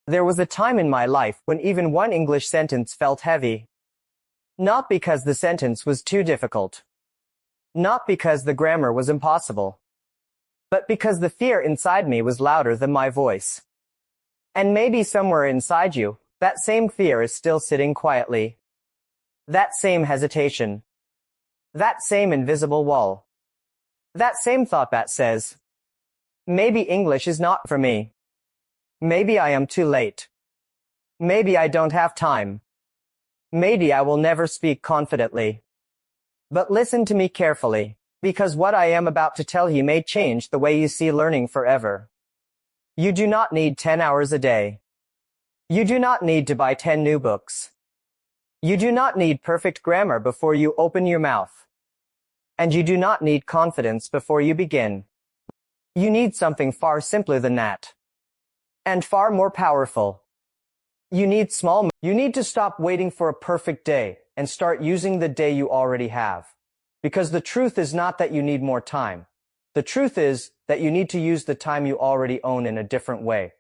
There was a time in my life when even one English sentence felt heavy. Not because the sentence was too difficult. Not because the grammar was impossible. But because the fear inside me was louder than my voice. And maybe somewhere inside you, that same fear is still sitting quietly. That same hesitation. That same invisible wall. That same thought that says, maybe English is not for me. Maybe I am too late. Maybe I don't have time. Maybe I will never speak confidently. But listen to me carefully, because what I am about to tell you may change the way you see learning forever. You do not need 10 hours a day. You do not need to buy 10 new books. You do not need perfect grammar before you open your mouth. And you do not need confidence before you begin. You need something far simpler than that. And far more powerful. You need to stop waiting for a perfect day and start using the day you already have. Because the truth is not that you need more time. The truth is that you need to use the time you already own in a different way.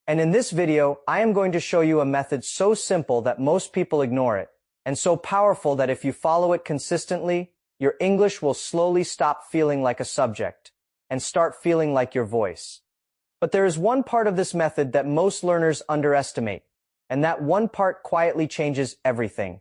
And in this video, I am going to show you a method so simple that most people ignore it, and so powerful that if you follow it consistently, your English will slowly stop feeling like a subject and start feeling like your voice. But there is one part of this method that most learners underestimate, and that one part quietly changes everything.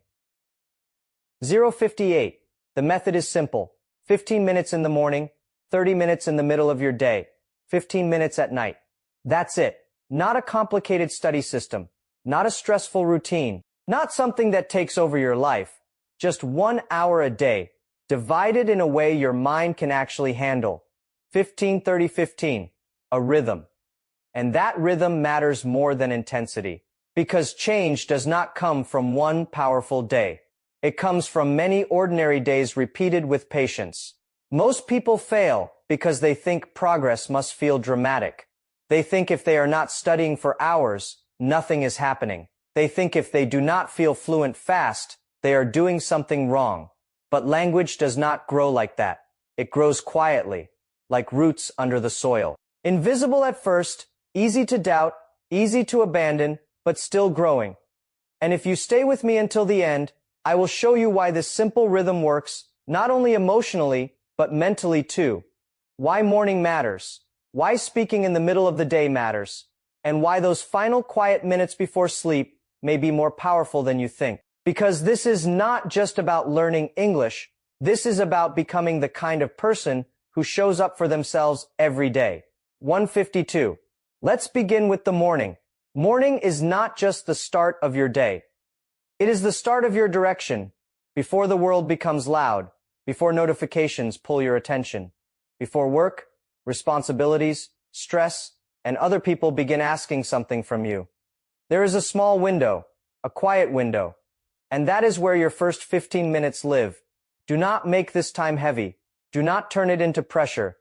058. The method is simple. 15 minutes in the morning, 30 minutes in the middle of your day, 15 minutes at night. That's it. Not a complicated study system, not a stressful routine, not something that takes over your life. Just 1 hour a day, divided in a way your mind can actually handle. 15-30-15. A rhythm. And that rhythm matters more than intensity. Because change does not come from one powerful day. It comes from many ordinary days repeated with patience. Most people fail because they think progress must feel dramatic. They think if they are not studying for hours, nothing is happening. They think if they do not feel fluent fast, they are doing something wrong. But language does not grow like that. It grows quietly, like roots under the soil. Invisible at first, easy to doubt, easy to abandon, but still growing. And if you stay with me until the end, I will show you why this simple rhythm works, not only emotionally, but mentally too. Why morning matters, why speaking in the middle of the day matters, and why those final quiet minutes before sleep may be more powerful than you think. Because this is not just about learning English, this is about becoming the kind of person who shows up for themselves every day. 152. Let's begin with the morning. Morning is not just the start of your day. It is the start of your direction, before the world becomes loud, before notifications pull your attention, before work, responsibilities, stress, and other people begin asking something from you. There is a small window, a quiet window, and that is where your first 15 minutes live. Do not make this time heavy. Do not turn it into pressure.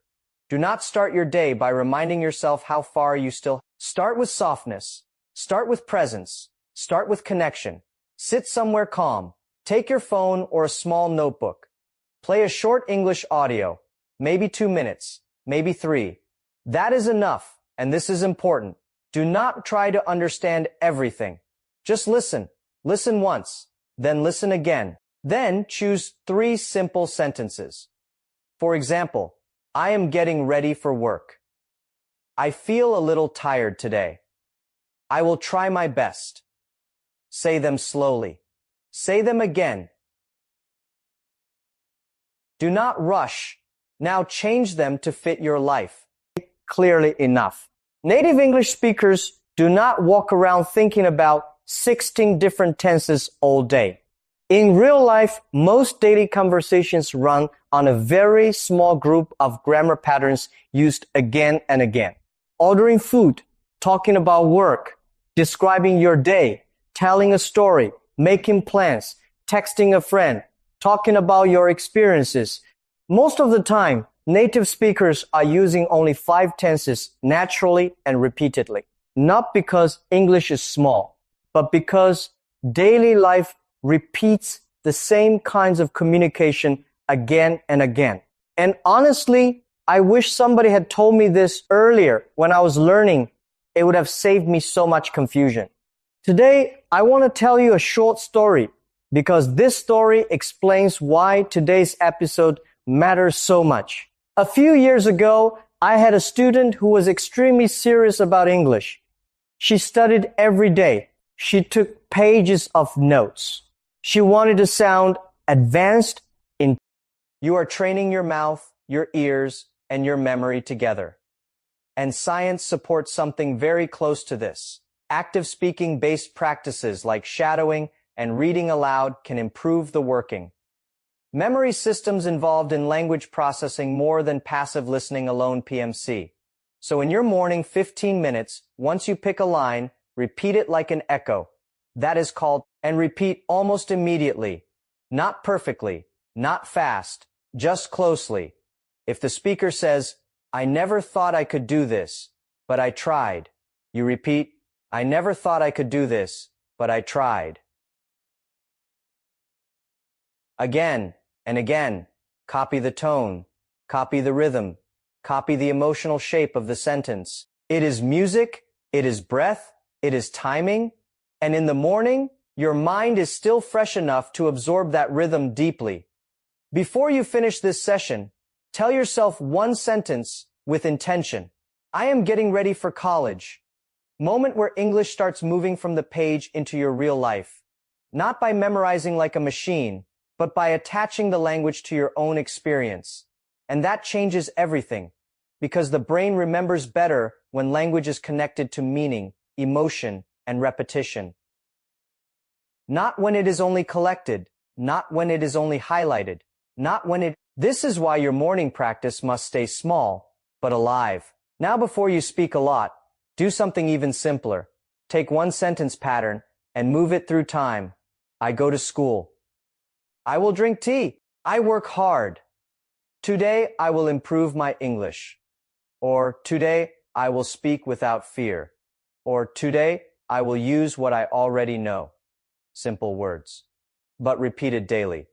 Do not start your day by reminding yourself how far you still. Start with softness. Start with presence. Start with connection. Sit somewhere calm. Take your phone or a small notebook. Play a short English audio. Maybe 2 minutes. Maybe 3. That is enough, and this is important. Do not try to understand everything. Just listen. Listen once. Then listen again. Then choose 3 simple sentences. For example, I am getting ready for work. I feel a little tired today. I will try my best. Say them slowly. Say them again. Do not rush. Now change them to fit your life. Clearly enough. Native English speakers do not walk around thinking about 16 different tenses all day. In real life, most daily conversations run on a very small group of grammar patterns used again and again. Ordering food, talking about work, describing your day, telling a story, making plans, texting a friend, talking about your experiences. Most of the time, native speakers are using only 5 tenses naturally and repeatedly. Not because English is small, but because daily life repeats the same kinds of communication again and again. And honestly, I wish somebody had told me this earlier when I was learning It would have saved me so much confusion. Today, I want to tell you a short story because this story explains why today's episode matters so much. A few years ago, I had a student who was extremely serious about English. She studied every day. She took pages of notes. She wanted to sound advanced in. You are training your mouth, your ears, and your memory together. And science supports something very close to this. Active speaking-based practices like shadowing and reading aloud can improve the working. Memory systems involved in language processing more than passive listening alone PMC. So in your morning 15 minutes, once you pick a line, repeat it like an echo. That is called, and repeat almost immediately. Not perfectly, not fast, just closely. If the speaker says, "I never thought I could do this, but I tried," you repeat, "I never thought I could do this, but I tried." Again and again, copy the tone, copy the rhythm, copy the emotional shape of the sentence. It is music, it is breath, it is timing, and in the morning, your mind is still fresh enough to absorb that rhythm deeply. Before you finish this session, tell yourself one sentence with intention. I am getting ready for college. Moment where English starts moving from the page into your real life. Not by memorizing like a machine, but by attaching the language to your own experience. And that changes everything, because the brain remembers better when language is connected to meaning, emotion, and repetition. Not when it is only collected, not when it is only highlighted, not when it. This is why your morning practice must stay small, but alive. Now before you speak a lot, do something even simpler. Take one sentence pattern and move it through time. I go to school. I will drink tea. I work hard. Today I will improve my English. Or today I will speak without fear. Or today I will use what I already know. Simple words, but repeated daily.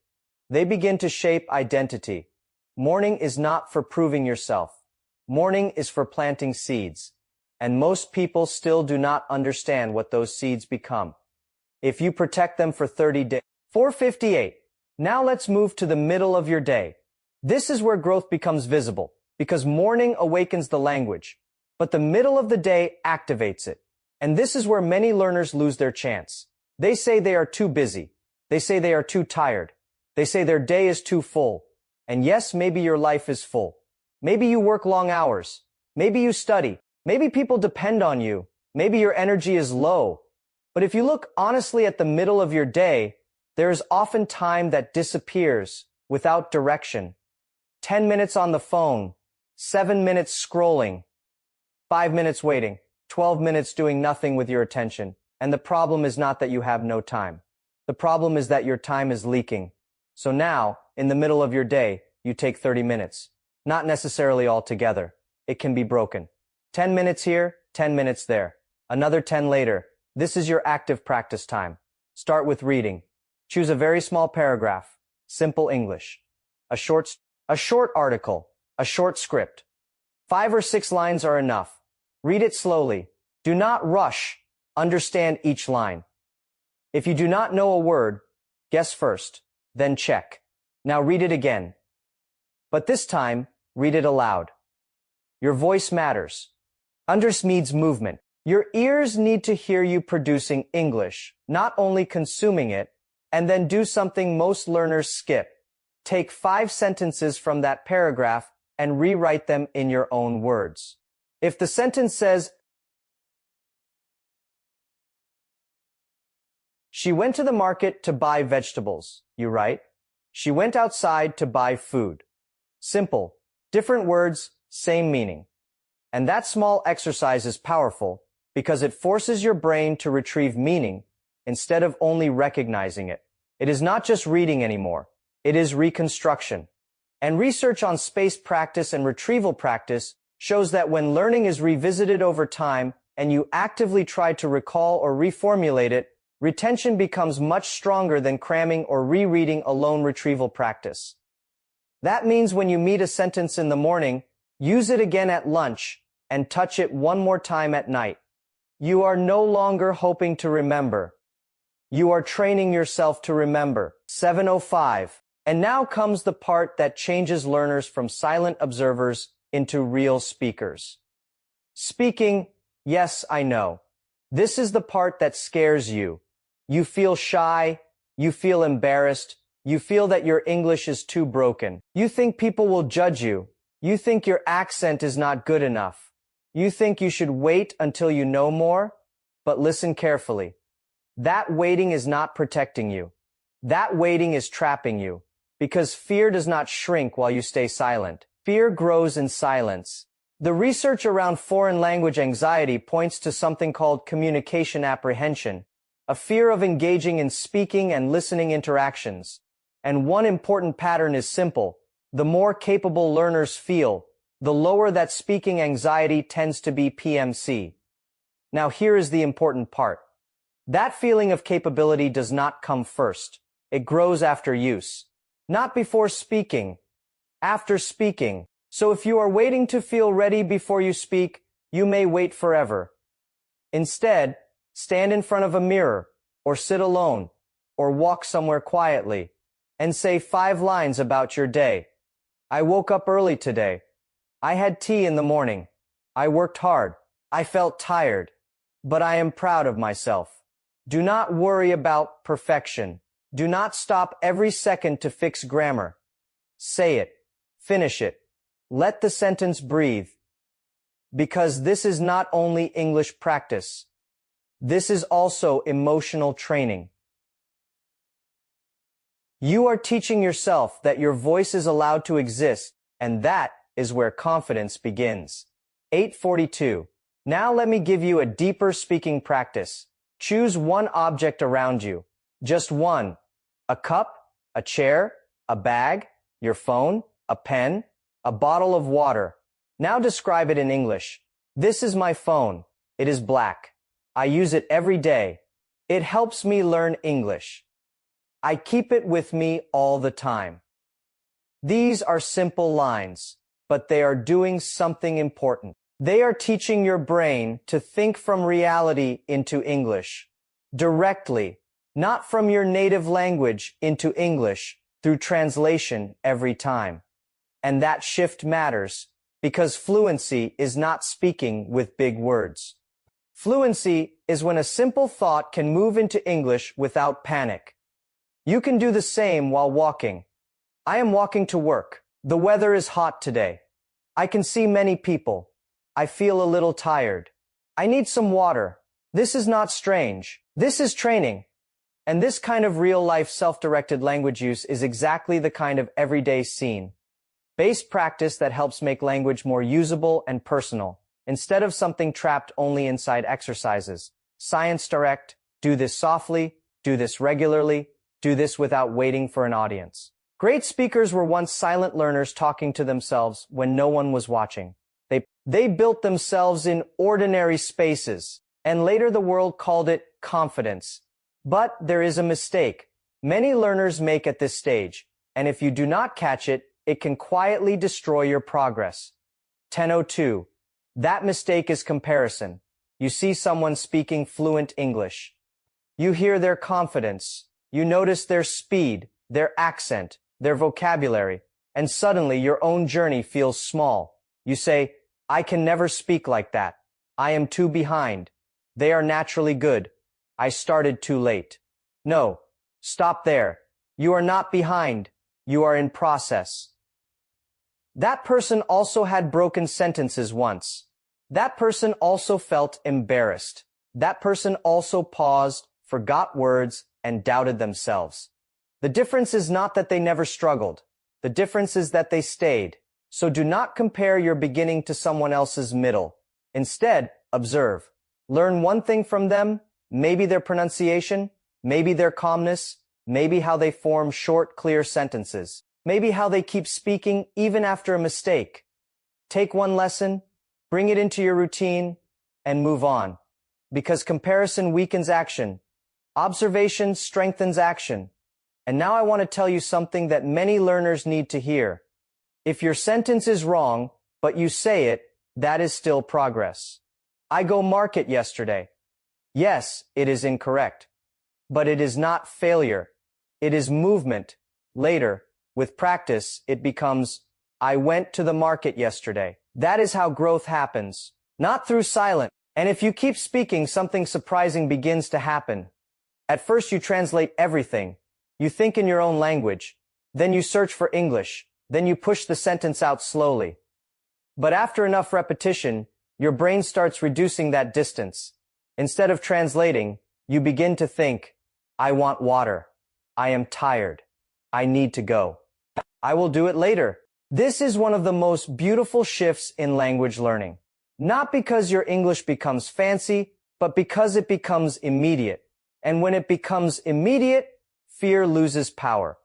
They begin to shape identity. Morning is not for proving yourself. Morning is for planting seeds. And most people still do not understand what those seeds become. If you protect them for 30 days. 458. Now let's move to the middle of your day. This is where growth becomes visible, because morning awakens the language, but the middle of the day activates it. And this is where many learners lose their chance. They say they are too busy. They say they are too tired. They say their day is too full. And yes, maybe your life is full. Maybe you work long hours. Maybe you study. Maybe people depend on you. Maybe your energy is low. But if you look honestly at the middle of your day, there is often time that disappears without direction. 10 minutes on the phone, 7 minutes scrolling, 5 minutes waiting, 12 minutes doing nothing with your attention. And the problem is not that you have no time. The problem is that your time is leaking. So now, in the middle of your day, you take 30 minutes. Not necessarily all together. It can be broken. 10 minutes here, 10 minutes there. Another 10 later. This is your active practice time. Start with reading. Choose a very small paragraph. Simple English. A short article. A short script. 5 or 6 lines are enough. Read it slowly. Do not rush. Understand each line. If you do not know a word, guess first, then check. Now read it again. But this time, read it aloud. Your voice matters. Needs movement. Your ears need to hear you producing English, not only consuming it, and then do something most learners skip. Take 5 sentences from that paragraph and rewrite them in your own words. If the sentence says, "She went to the market to buy vegetables," you write, "She went outside to buy food." Simple. Different words, same meaning. And that small exercise is powerful because it forces your brain to retrieve meaning instead of only recognizing it. It is not just reading anymore. It is reconstruction. And research on spaced practice and retrieval practice shows that when learning is revisited over time and you actively try to recall or reformulate it, retention becomes much stronger than cramming or rereading alone retrieval practice. That means when you meet a sentence in the morning, use it again at lunch and touch it one more time at night. You are no longer hoping to remember. You are training yourself to remember. 705. And now comes the part that changes learners from silent observers into real speakers. Speaking, yes, I know. This is the part that scares you. You feel shy, you feel embarrassed, you feel that your English is too broken. You think people will judge you. You think your accent is not good enough. You think you should wait until you know more, but listen carefully. That waiting is not protecting you. That waiting is trapping you, because fear does not shrink while you stay silent. Fear grows in silence. The research around foreign language anxiety points to something called communication apprehension, a fear of engaging in speaking and listening interactions. And one important pattern is simple. The more capable learners feel, the lower that speaking anxiety tends to be PMC. Now here is the important part. That feeling of capability does not come first. It grows after use. Not before speaking, after speaking. So if you are waiting to feel ready before you speak, you may wait forever. Instead, stand in front of a mirror, or sit alone, or walk somewhere quietly, and say 5 lines about your day. I woke up early today. I had tea in the morning. I worked hard. I felt tired. But I am proud of myself. Do not worry about perfection. Do not stop every second to fix grammar. Say it. Finish it. Let the sentence breathe. Because this is not only English practice. This is also emotional training. You are teaching yourself that your voice is allowed to exist, and that is where confidence begins. 842. Now let me give you a deeper speaking practice. Choose one object around you. Just one. A cup, a chair, a bag, your phone, a pen, a bottle of water. Now describe it in English. This is my phone. It is black. I use it every day. It helps me learn English. I keep it with me all the time. These are simple lines, but they are doing something important. They are teaching your brain to think from reality into English. Directly, not from your native language into English through translation every time. And that shift matters, because fluency is not speaking with big words. Fluency is when a simple thought can move into English without panic. You can do the same while walking. I am walking to work. The weather is hot today. I can see many people. I feel a little tired. I need some water. This is not strange. This is training. And this kind of real-life self-directed language use is exactly the kind of everyday scene. Based practice that helps make language more usable and personal, instead of something trapped only inside exercises. Science direct, do this softly, do this regularly, do this without waiting for an audience. Great speakers were once silent learners talking to themselves when no one was watching. They built themselves in ordinary spaces, and later the world called it confidence. But there is a mistake many learners make at this stage, and if you do not catch it, it can quietly destroy your progress. 1002. That mistake is comparison. You see someone speaking fluent English. You hear their confidence. You notice their speed, their accent, their vocabulary, and suddenly your own journey feels small. You say, I can never speak like that. I am too behind. They are naturally good. I started too late. No, stop there. You are not behind. You are in process. That person also had broken sentences once. That person also felt embarrassed. That person also paused, forgot words, and doubted themselves. The difference is not that they never struggled. The difference is that they stayed. So do not compare your beginning to someone else's middle. Instead, observe. Learn one thing from them, maybe their pronunciation, maybe their calmness, maybe how they form short, clear sentences. Maybe how they keep speaking even after a mistake. Take one lesson, bring it into your routine, and move on. Because comparison weakens action. Observation strengthens action. And now I want to tell you something that many learners need to hear. If your sentence is wrong, but you say it, that is still progress. I go market yesterday. Yes, it is incorrect. But it is not failure. It is movement. Later, with practice, it becomes, I went to the market yesterday. That is how growth happens. Not through silence. And if you keep speaking, something surprising begins to happen. At first you translate everything. You think in your own language. Then you search for English. Then you push the sentence out slowly. But after enough repetition, your brain starts reducing that distance. Instead of translating, you begin to think, I want water. I am tired. I need to go. I will do it later. This is one of the most beautiful shifts in language learning. Not because your English becomes fancy, but because it becomes immediate. And when it becomes immediate, fear loses power.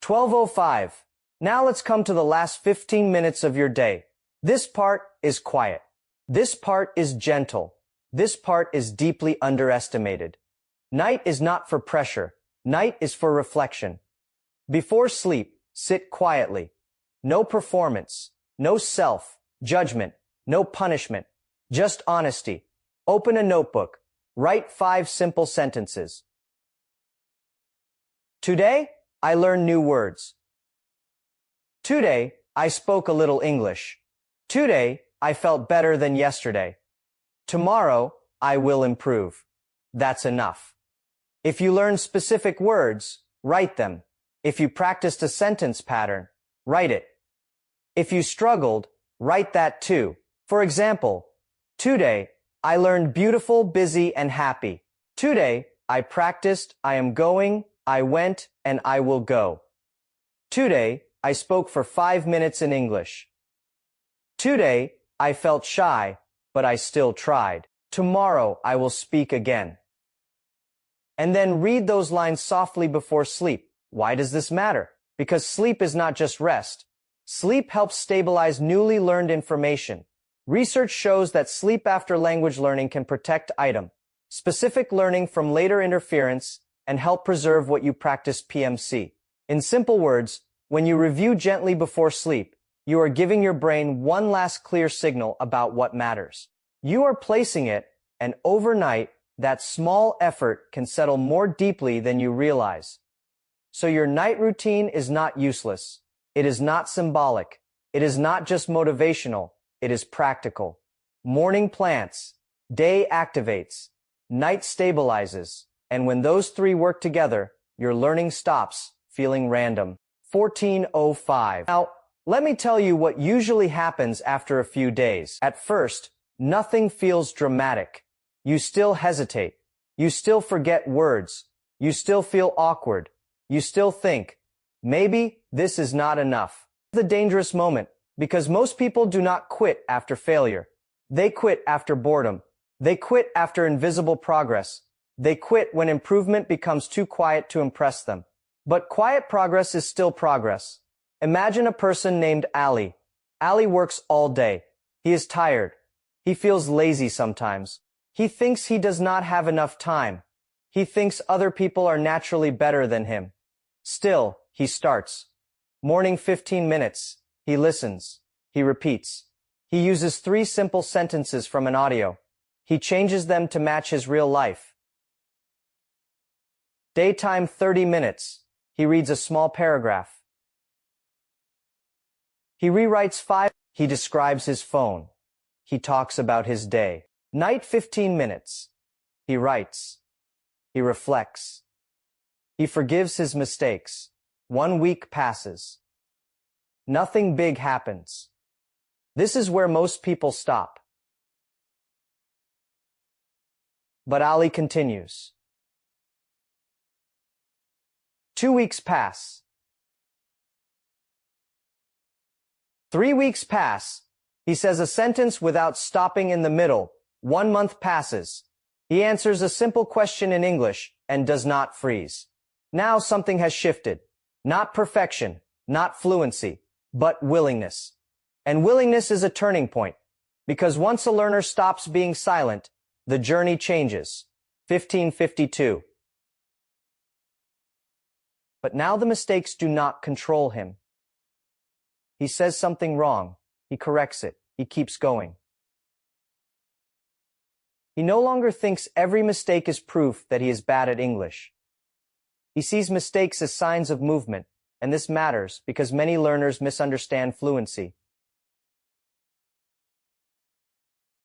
12:05. Now let's come to the last 15 minutes of your day. This part is quiet. This part is gentle. This part is deeply underestimated. Night is not for pressure. Night is for reflection. Before sleep, sit quietly. No performance, no self-judgment, no punishment, just honesty. Open a notebook. Write 5 simple sentences. Today, I learned new words. Today, I spoke a little English. Today, I felt better than yesterday. Tomorrow, I will improve. That's enough. If you learn specific words, write them. If you practiced a sentence pattern, write it. If you struggled, write that too. For example, today, I learned beautiful, busy, and happy. Today, I practiced, I am going, I went, and I will go. Today, I spoke for 5 minutes in English. Today, I felt shy, but I still tried. Tomorrow, I will speak again. And then read those lines softly before sleep. Why does this matter? Because sleep is not just rest. Sleep helps stabilize newly learned information. Research shows that sleep after language learning can protect specific learning from later interference and help preserve what you practiced PMC. In simple words, when you review gently before sleep, you are giving your brain one last clear signal about what matters. You are placing it, and overnight, that small effort can settle more deeply than you realize. So your night routine is not useless. It is not symbolic. It is not just motivational. It is practical. Morning plants, day activates, night stabilizes, and when those 3 work together, your learning stops feeling random. 14:05. Now, let me tell you what usually happens after a few days. At first, nothing feels dramatic. You still hesitate. You still forget words. You still feel awkward. You still think, maybe this is not enough. The dangerous moment, because most people do not quit after failure. They quit after boredom. They quit after invisible progress. They quit when improvement becomes too quiet to impress them. But quiet progress is still progress. Imagine a person named Ali. Ali works all day. He is tired. He feels lazy sometimes. He thinks he does not have enough time. He thinks other people are naturally better than him. Still, he starts. Morning 15 minutes. He listens. He repeats. He uses 3 simple sentences from an audio. He changes them to match his real life. Daytime 30 minutes. He reads a small paragraph. He rewrites 5. He describes his phone. He talks about his day. Night 15 minutes. He writes. He reflects. He forgives his mistakes. 1 week passes. Nothing big happens. This is where most people stop. But Ali continues. 2 weeks pass. 3 weeks pass. He says a sentence without stopping in the middle. 1 month passes. He answers a simple question in English and does not freeze. Now something has shifted. Not perfection, not fluency, but willingness. And willingness is a turning point, because once a learner stops being silent, the journey changes. 1552. But now the mistakes do not control him. He says something wrong. He corrects it. He keeps going. He no longer thinks every mistake is proof that he is bad at English. He sees mistakes as signs of movement, and this matters because many learners misunderstand fluency.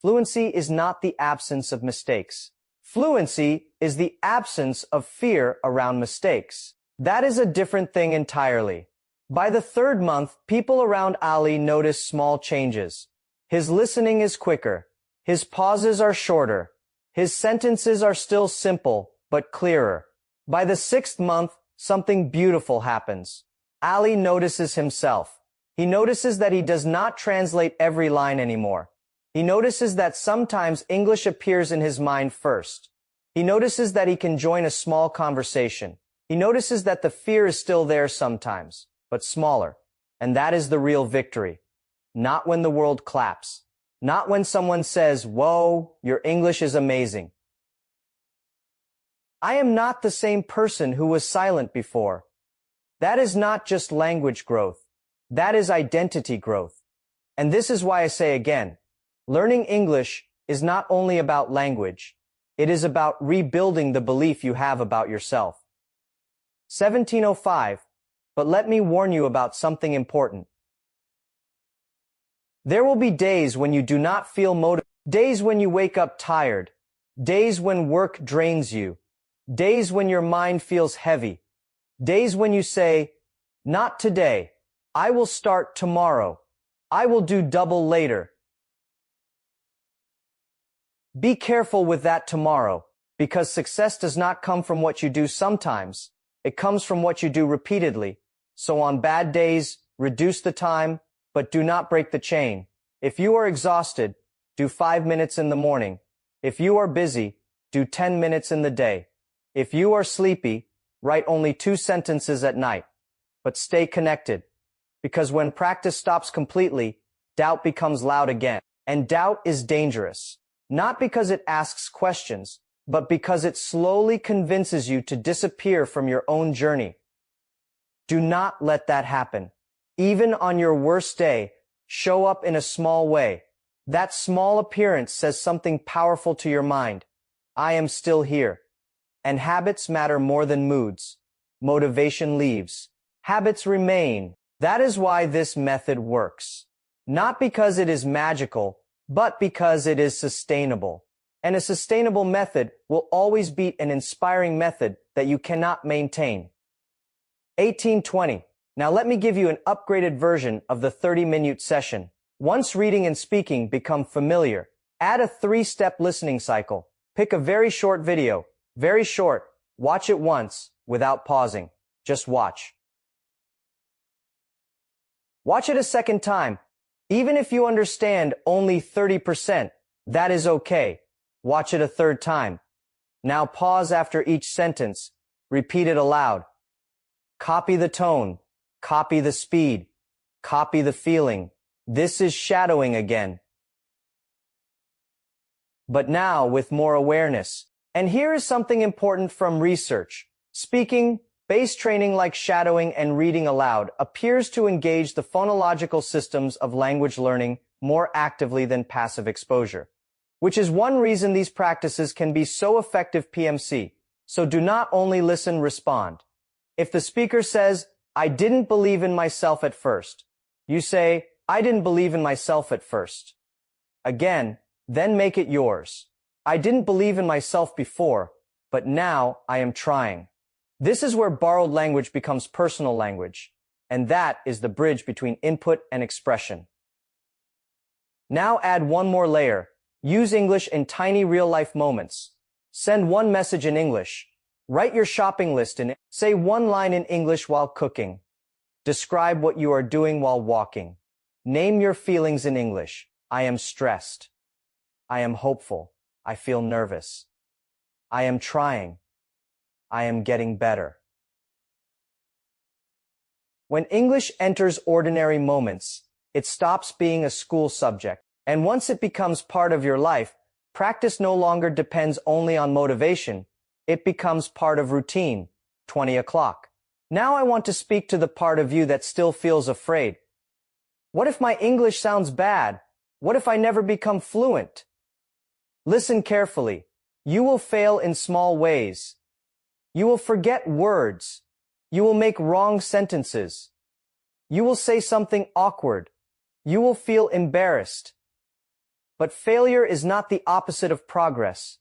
Fluency is not the absence of mistakes. Fluency is the absence of fear around mistakes. That is a different thing entirely. By the third month, people around Ali notice small changes. His listening is quicker. His pauses are shorter. His sentences are still simple, but clearer. By the sixth month, something beautiful happens. Ali notices himself. He notices that he does not translate every line anymore. He notices that sometimes English appears in his mind first. He notices that he can join a small conversation. He notices that the fear is still there sometimes, but smaller. And that is the real victory. Not when the world claps. Not when someone says, "Whoa, your English is amazing." I am not the same person who was silent before. That is not just language growth. That is identity growth. And this is why I say again, learning English is not only about language. It is about rebuilding the belief you have about yourself. 1705, but let me warn you about something important. There will be days when you do not feel motivated, days when you wake up tired, days when work drains you, days when your mind feels heavy, days when you say, "Not today. I will start tomorrow. I will do double later." Be careful with that tomorrow, because success does not come from what you do sometimes. It comes from what you do repeatedly. So on bad days, reduce the time, but do not break the chain. If you are exhausted, do 5 minutes in the morning. If you are busy, do 10 minutes in the day. If you are sleepy, write only 2 sentences at night. But stay connected, because when practice stops completely, doubt becomes loud again. And doubt is dangerous. Not because it asks questions, but because it slowly convinces you to disappear from your own journey. Do not let that happen. Even on your worst day, show up in a small way. That small appearance says something powerful to your mind. I am still here. And habits matter more than moods. Motivation leaves. Habits remain. That is why this method works. Not because it is magical, but because it is sustainable. And a sustainable method will always beat an inspiring method that you cannot maintain. 1820. Now let me give you an upgraded version of the 30-minute session. Once reading and speaking become familiar, add a 3-step listening cycle. Pick a very short video. Very short. Watch it once without pausing. Just watch. Watch it a second time. Even if you understand only 30%, that is okay. Watch it a third time. Now pause after each sentence. Repeat it aloud. Copy the tone. Copy the speed. Copy the feeling. This is shadowing again. But now with more awareness. And here is something important from research. Speaking, base training like shadowing and reading aloud appears to engage the phonological systems of language learning more actively than passive exposure, which is one reason these practices can be so effective PMC. So do not only listen, respond. If the speaker says, "I didn't believe in myself at first," you say, "I didn't believe in myself at first." Again, then make it yours. "I didn't believe in myself before, but now I am trying." This is where borrowed language becomes personal language, and that is the bridge between input and expression. Now add one more layer. Use English in tiny real-life moments. Send one message in English. Write your shopping list in it. Say one line in English while cooking. Describe what you are doing while walking. Name your feelings in English. I am stressed. I am hopeful. I feel nervous. I am trying. I am getting better. When English enters ordinary moments, it stops being a school subject. And once it becomes part of your life, practice no longer depends only on motivation. It becomes part of routine. 20 o'clock. Now I want to speak to the part of you that still feels afraid. What if my English sounds bad? What if I never become fluent? Listen carefully. You will fail in small ways. You will forget words. You will make wrong sentences. You will say something awkward. You will feel embarrassed. But failure is not the opposite of progress.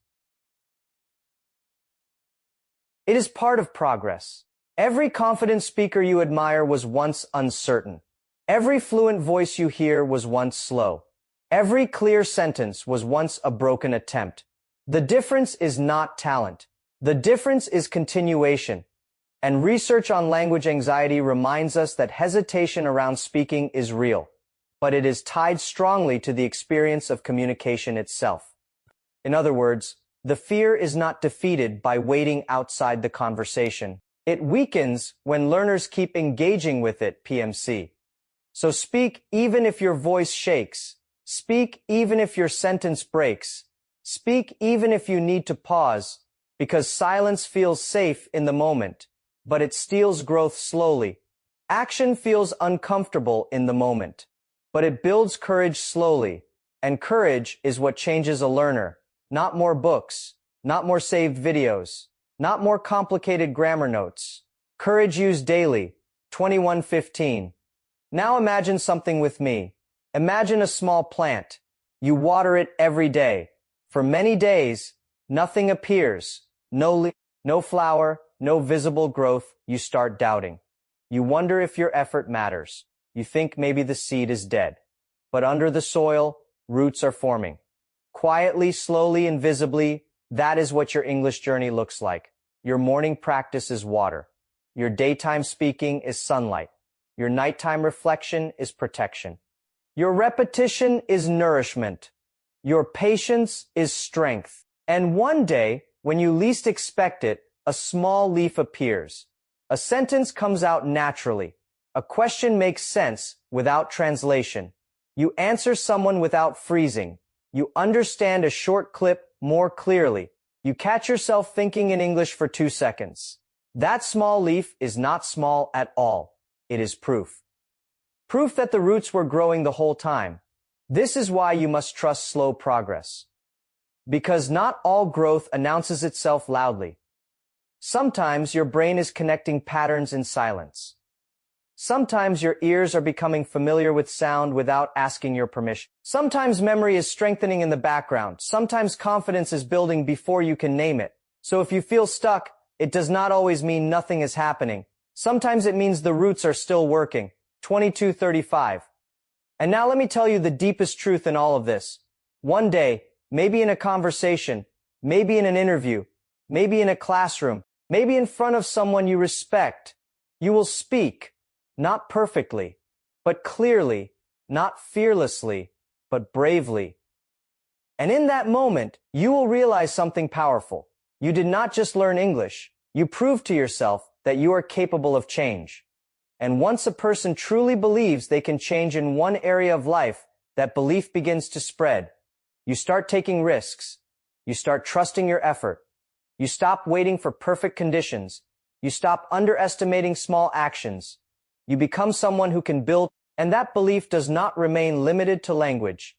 It is part of progress. Every confident speaker you admire was once uncertain. Every fluent voice you hear was once slow. Every clear sentence was once a broken attempt. The difference is not talent. The difference is continuation. And research on language anxiety reminds us that hesitation around speaking is real, but it is tied strongly to the experience of communication itself. In other words, the fear is not defeated by waiting outside the conversation. It weakens when learners keep engaging with it, PMC. So speak even if your voice shakes. Speak even if your sentence breaks. Speak even if you need to pause, because silence feels safe in the moment, but it steals growth slowly. Action feels uncomfortable in the moment, but it builds courage slowly, and courage is what changes a learner. Not more books, not more saved videos, not more complicated grammar notes. Courage used daily, 21:15. Now imagine something with me. Imagine a small plant. You water it every day. For many days, nothing appears. No leaf, no flower, no visible growth. You start doubting. You wonder if your effort matters. You think maybe the seed is dead. But under the soil, roots are forming. Quietly, slowly, and visibly, that is what your English journey looks like. Your morning practice is water. Your daytime speaking is sunlight. Your nighttime reflection is protection. Your repetition is nourishment. Your patience is strength. And one day, when you least expect it, a small leaf appears. A sentence comes out naturally. A question makes sense without translation. You answer someone without freezing. You understand a short clip more clearly. You catch yourself thinking in English for 2 seconds. That small leaf is not small at all. It is proof. Proof that the roots were growing the whole time. This is why you must trust slow progress. Because not all growth announces itself loudly. Sometimes your brain is connecting patterns in silence. Sometimes your ears are becoming familiar with sound without asking your permission. Sometimes memory is strengthening in the background. Sometimes confidence is building before you can name it. So if you feel stuck, it does not always mean nothing is happening. Sometimes it means the roots are still working. 22:35. And now let me tell you the deepest truth in all of this. One day, maybe in a conversation, maybe in an interview, maybe in a classroom, maybe in front of someone you respect, you will speak. Not perfectly, but clearly, not fearlessly, but bravely. And in that moment, you will realize something powerful. You did not just learn English. You proved to yourself that you are capable of change. And once a person truly believes they can change in one area of life, that belief begins to spread. You start taking risks. You start trusting your effort. You stop waiting for perfect conditions. You stop underestimating small actions. You become someone who can build, and that belief does not remain limited to language.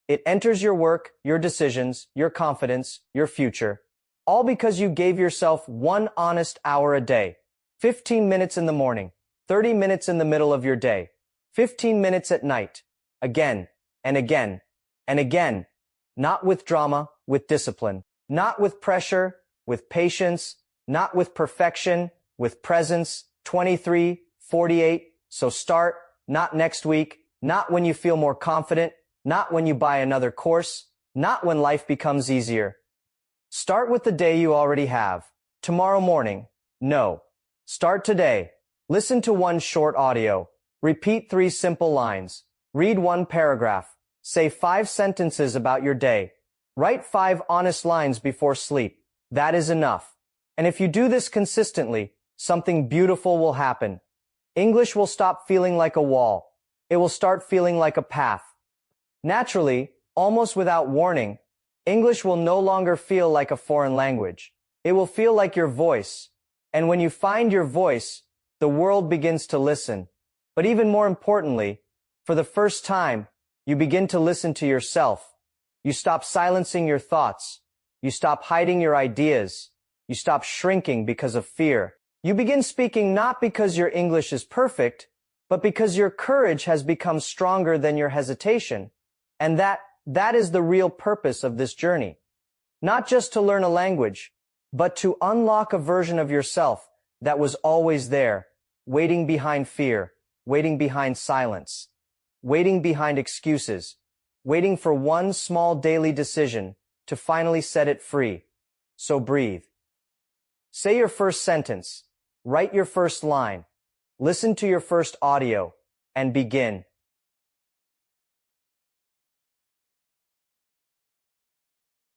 It enters your work, your decisions, your confidence, your future, all because you gave yourself one honest hour a day. 15 minutes in the morning, 30 minutes in the middle of your day, 15 minutes at night, again and again and again, not with drama, with discipline, not with pressure, with patience, not with perfection, with presence. 23:48. So start, not next week, not when you feel more confident, not when you buy another course, not when life becomes easier. Start with the day you already have. Tomorrow morning. No. Start today. Listen to one short audio. Repeat 3 simple lines. Read 1 paragraph. Say 5 sentences about your day. Write 5 honest lines before sleep. That is enough. And if you do this consistently, something beautiful will happen. English will stop feeling like a wall. It will start feeling like a path. Naturally, almost without warning, English will no longer feel like a foreign language. It will feel like your voice. And when you find your voice, the world begins to listen. But even more importantly, for the first time, you begin to listen to yourself. You stop silencing your thoughts. You stop hiding your ideas. You stop shrinking because of fear. You begin speaking not because your English is perfect, but because your courage has become stronger than your hesitation. And that is the real purpose of this journey. Not just to learn a language, but to unlock a version of yourself that was always there, waiting behind fear, waiting behind silence, waiting behind excuses, waiting for one small daily decision to finally set it free. So breathe. Say your first sentence, write your first line, listen to your first audio, and begin.